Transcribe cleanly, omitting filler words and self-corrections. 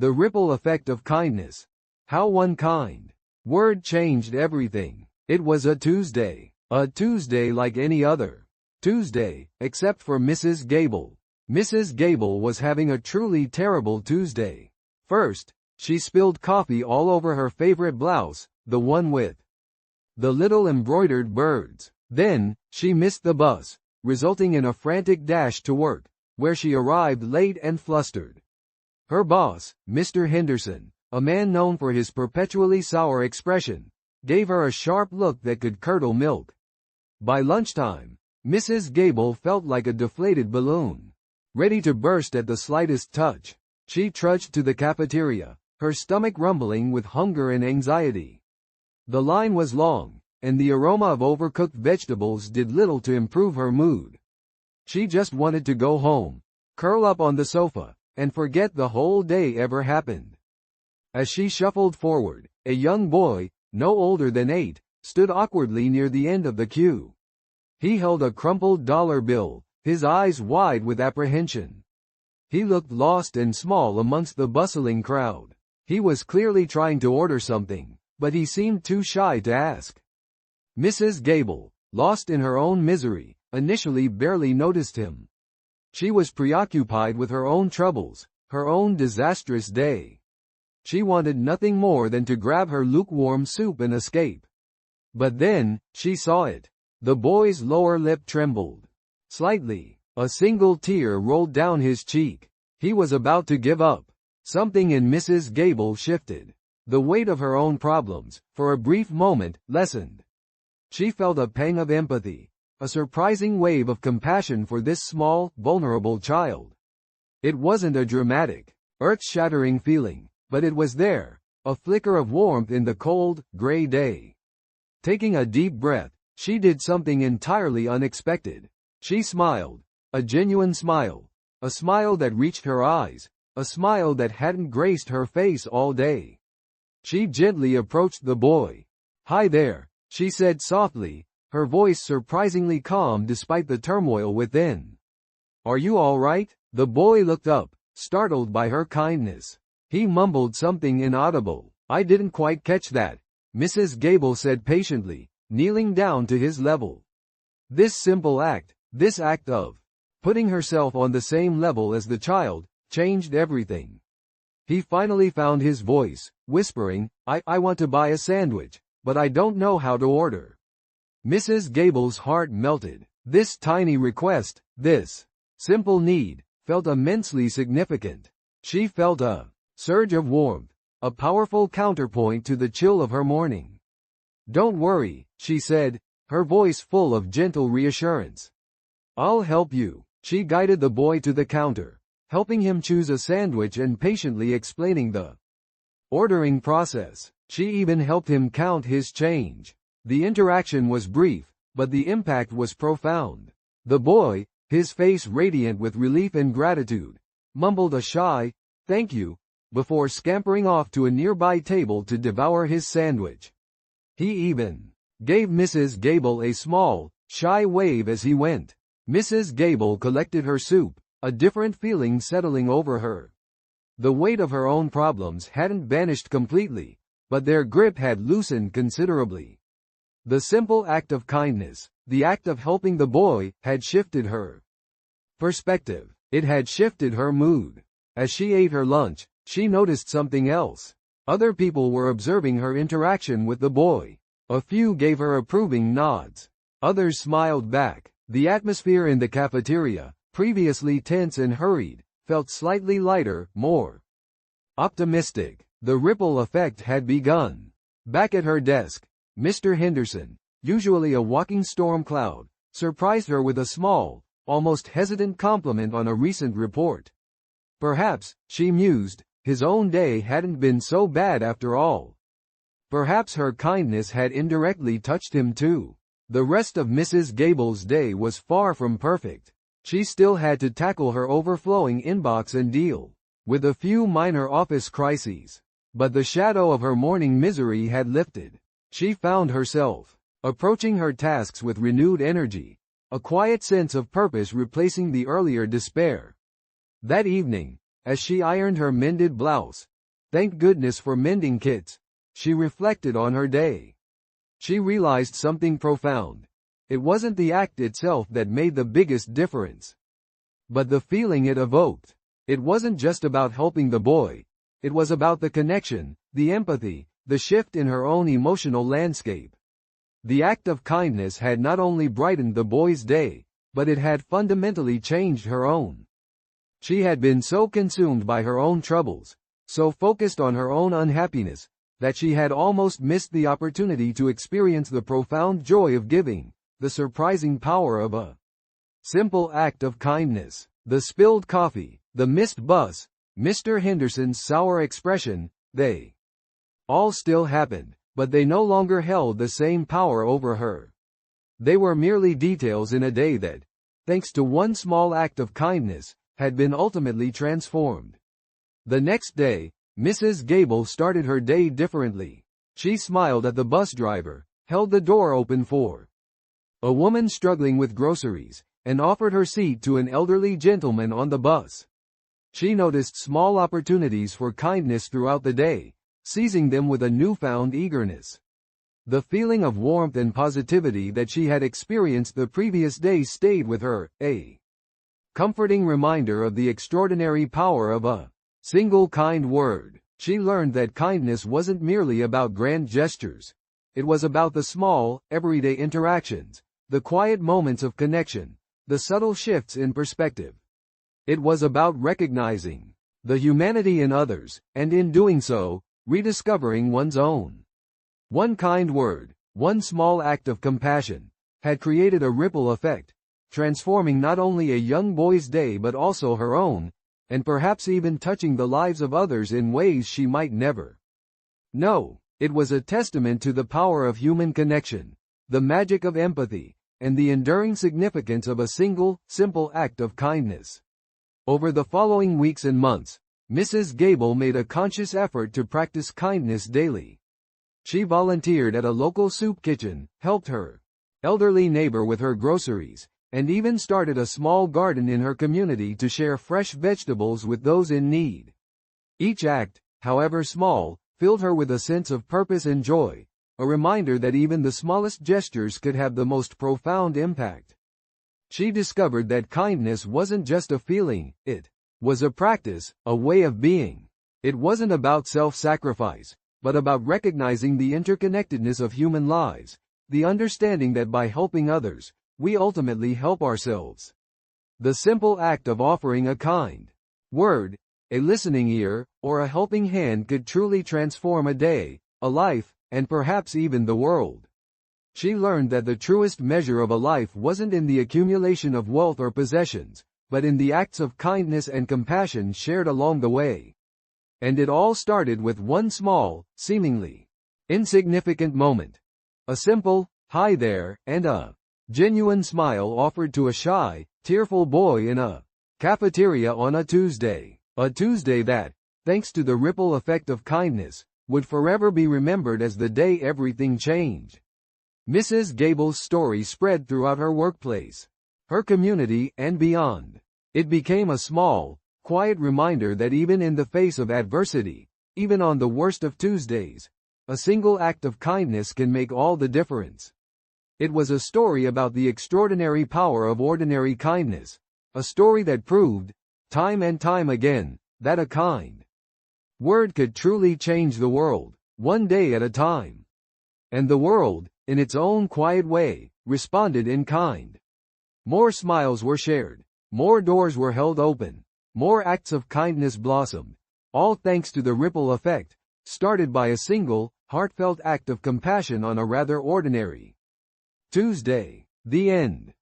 The ripple effect of kindness. How one kind word changed everything. It was a Tuesday like any other Tuesday, except for Mrs. Gable. Mrs. Gable was having a truly terrible Tuesday. First, she spilled coffee all over her favorite blouse, the one with the little embroidered birds. Then, she missed the bus, resulting in a frantic dash to work, where she arrived late and flustered. Her boss, Mr. Henderson, a man known for his perpetually sour expression, gave her a sharp look that could curdle milk. By lunchtime, Mrs. Gable felt like a deflated balloon, ready to burst at the slightest touch. She trudged to the cafeteria, her stomach rumbling with hunger and anxiety. The line was long, and the aroma of overcooked vegetables did little to improve her mood. She just wanted to go home, curl up on the sofa, and forget the whole day ever happened. As she shuffled forward, a young boy, no older than 8, stood awkwardly near the end of the queue. He held a crumpled dollar bill, his eyes wide with apprehension. He looked lost and small amongst the bustling crowd. He was clearly trying to order something, but he seemed too shy to ask. Mrs. Gable, lost in her own misery, initially barely noticed him. She was preoccupied with her own troubles, her own disastrous day. She wanted nothing more than to grab her lukewarm soup and escape. But then, she saw it. The boy's lower lip trembled slightly. A single tear rolled down his cheek. He was about to give up. Something in Mrs. Gable shifted. The weight of her own problems, for a brief moment, lessened. She felt a pang of empathy, a surprising wave of compassion for this small, vulnerable child. It wasn't a dramatic, earth-shattering feeling, but it was there, a flicker of warmth in the cold, gray day. Taking a deep breath, she did something entirely unexpected. She smiled, a genuine smile, a smile that reached her eyes, a smile that hadn't graced her face all day. She gently approached the boy. "Hi there," she said softly, her voice surprisingly calm despite the turmoil within. "Are you all right?" The boy looked up, startled by her kindness. He mumbled something inaudible. "I didn't quite catch that," Mrs. Gable said patiently, kneeling down to his level. This simple act, this act of putting herself on the same level as the child, changed everything. He finally found his voice, whispering, I want to buy a sandwich, but I don't know how to order." Mrs. Gable's heart melted. This tiny request, this simple need, felt immensely significant. She felt a surge of warmth, a powerful counterpoint to the chill of her morning. "Don't worry," she said, her voice full of gentle reassurance. "I'll help you." She guided the boy to the counter, helping him choose a sandwich and patiently explaining the ordering process. She even helped him count his change. The interaction was brief, but the impact was profound. The boy, his face radiant with relief and gratitude, mumbled a shy, "Thank you," before scampering off to a nearby table to devour his sandwich. He even gave Mrs. Gable a small, shy wave as he went. Mrs. Gable collected her soup, a different feeling settling over her. The weight of her own problems hadn't vanished completely, but their grip had loosened considerably. The simple act of kindness, the act of helping the boy, had shifted her perspective. It had shifted her mood. As she ate her lunch, she noticed something else. Other people were observing her interaction with the boy. A few gave her approving nods. Others smiled back. The atmosphere in the cafeteria, previously tense and hurried, felt slightly lighter, more optimistic. The ripple effect had begun. Back at her desk, Mr. Henderson, usually a walking storm cloud, surprised her with a small, almost hesitant compliment on a recent report. Perhaps, she mused, his own day hadn't been so bad after all. Perhaps her kindness had indirectly touched him too. The rest of Mrs. Gable's day was far from perfect. She still had to tackle her overflowing inbox and deal with a few minor office crises. But the shadow of her morning misery had lifted. She found herself approaching her tasks with renewed energy, a quiet sense of purpose replacing the earlier despair. That evening, as she ironed her mended blouse, Thank goodness for mending kits. She reflected on her day. She realized something profound. It wasn't the act itself that made the biggest difference, but the feeling it evoked. It wasn't just about helping the boy. It was about the connection, the empathy, the shift in her own emotional landscape. The act of kindness had not only brightened the boy's day, but it had fundamentally changed her own. She had been so consumed by her own troubles, so focused on her own unhappiness, that she had almost missed the opportunity to experience the profound joy of giving, the surprising power of a simple act of kindness. The spilled coffee, the missed bus, Mr. Henderson's sour expression, they all still happened, but they no longer held the same power over her. They were merely details in a day that, thanks to one small act of kindness, had been ultimately transformed. The next day, Mrs. Gable started her day differently. She smiled at the bus driver, held the door open for a woman struggling with groceries, and offered her seat to an elderly gentleman on the bus. She noticed small opportunities for kindness throughout the day, seizing them with a newfound eagerness. The feeling of warmth and positivity that she had experienced the previous day stayed with her, a comforting reminder of the extraordinary power of a single kind word. She learned that kindness wasn't merely about grand gestures. It was about the small, everyday interactions, the quiet moments of connection, the subtle shifts in perspective. It was about recognizing the humanity in others, and in doing so, rediscovering one's own. One kind word, one small act of compassion, had created a ripple effect, transforming not only a young boy's day but also her own, and perhaps even touching the lives of others in ways she might never know. It was a testament to the power of human connection, the magic of empathy, and the enduring significance of a single, simple act of kindness. Over the following weeks and months, Mrs. Gable made a conscious effort to practice kindness daily. She volunteered at a local soup kitchen, helped her elderly neighbor with her groceries, and even started a small garden in her community to share fresh vegetables with those in need. Each act, however small, filled her with a sense of purpose and joy, a reminder that even the smallest gestures could have the most profound impact. She discovered that kindness wasn't just a feeling, it was a practice, a way of being. It wasn't about self-sacrifice, but about recognizing the interconnectedness of human lives, the understanding that by helping others, we ultimately help ourselves. The simple act of offering a kind word, a listening ear, or a helping hand could truly transform a day, a life, and perhaps even the world. She learned that the truest measure of a life wasn't in the accumulation of wealth or possessions, but in the acts of kindness and compassion shared along the way. And it all started with one small, seemingly insignificant moment. A simple, "Hi there," and a genuine smile offered to a shy, tearful boy in a cafeteria on a Tuesday. A Tuesday that, thanks to the ripple effect of kindness, would forever be remembered as the day everything changed. Mrs. Gable's story spread throughout her workplace, her community, and beyond. It became a small, quiet reminder that even in the face of adversity, even on the worst of Tuesdays, a single act of kindness can make all the difference. It was a story about the extraordinary power of ordinary kindness, a story that proved, time and time again, that a kind word could truly change the world, one day at a time. And the world, in its own quiet way, responded in kind. More smiles were shared, more doors were held open, more acts of kindness blossomed, all thanks to the ripple effect, started by a single, heartfelt act of compassion on a rather ordinary Tuesday. The end.